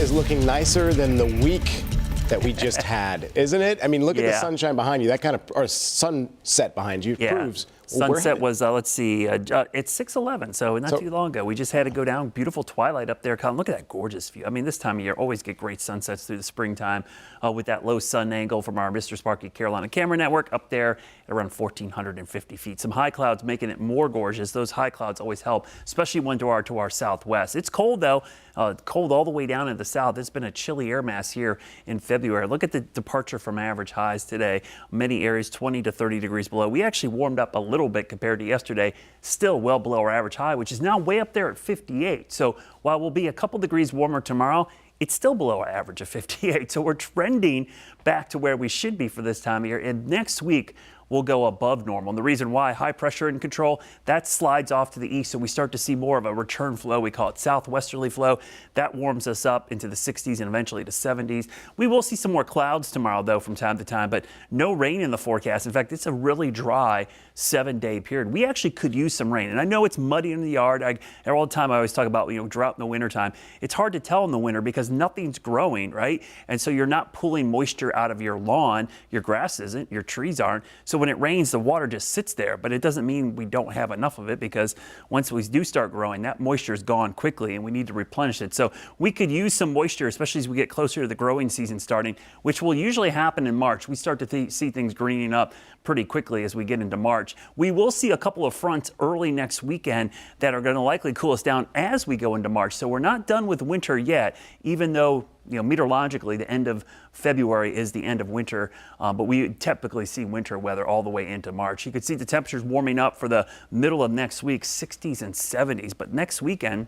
Is looking nicer than the week that we just had, isn't it? I mean, look at the sunshine behind you. That kind of, or sunset behind you proves. Sunset was, let's see, it's 6:11, so not too long ago. We just had to go down. Beautiful twilight up there. Colin, look at that gorgeous view. I mean, this time of year, always get great sunsets through the springtime with that low sun angle from our Mr. Sparky Carolina camera network up there at around 1,450 feet. Some high clouds making it more gorgeous. Those high clouds always help, especially when to our southwest. It's cold, though. Cold all the way down in the south. It's been a chilly air mass here in February. Look at the departure from average highs today. Many areas 20 to 30 degrees below. We actually warmed up a little bit compared to yesterday. Still well below our average high, which is now way up there at 58. So while we'll be a couple degrees warmer tomorrow, it's still below our average of 58. So we're trending back to where we should be for this time of year. And next week, we'll go above normal. And the reason why, high pressure in control, that slides off to the east, so we start to see more of a return flow. We call it southwesterly flow. That warms us up into the 60s and eventually to 70s. We will see some more clouds tomorrow, though, from time to time, but no rain in the forecast. In fact, it's a really dry 7-day period. We actually could use some rain. And I know it's muddy in the yard. All the time I always talk about, drought in the wintertime. It's hard to tell in the winter because nothing's growing, right? And so you're not pulling moisture out of your lawn. Your grass isn't, your trees aren't. So when it rains, the water just sits there, but it doesn't mean we don't have enough of it, because once we do start growing, that moisture is gone quickly and we need to replenish it. So we could use some moisture, especially as we get closer to the growing season starting, which will usually happen in March. We start to see things greening up pretty quickly as we get into March. We will see a couple of fronts early next weekend that are going to likely cool us down as we go into March. So we're not done with winter yet, even though meteorologically, the end of February is the end of winter, but we typically see winter weather all the way into March. You can see the temperatures warming up for the middle of next week, 60s and 70s, but next weekend,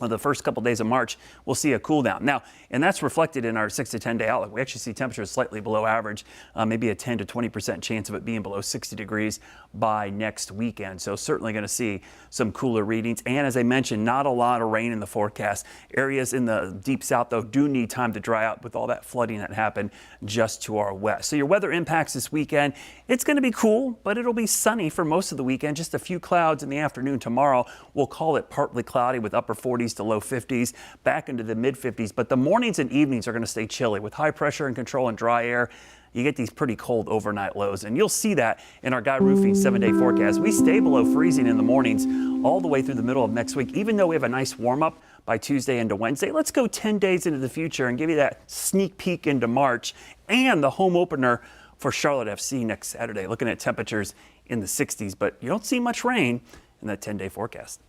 the first couple days of March, we'll see a cool down. Now, and that's reflected in our 6 to 10 day outlook. We actually see temperatures slightly below average, maybe a 10 to 20% chance of it being below 60 degrees by next weekend. So certainly going to see some cooler readings. And as I mentioned, not a lot of rain in the forecast. Areas in the deep south, though, do need time to dry out with all that flooding that happened just to our west. So your weather impacts this weekend. It's going to be cool, but it'll be sunny for most of the weekend. Just a few clouds in the afternoon tomorrow. We'll call it partly cloudy with upper 40s to low 50s, back into the mid 50s. But the mornings and evenings are going to stay chilly with high pressure and control and dry air. You get these pretty cold overnight lows, and you'll see that in our Guy Roofing 7-day forecast. We stay below freezing in the mornings all the way through the middle of next week, even though we have a nice warm up by Tuesday into Wednesday. Let's go 10 days into the future and give you that sneak peek into March and the home opener for Charlotte FC next Saturday, looking at temperatures in the 60s, but you don't see much rain in that 10-day forecast.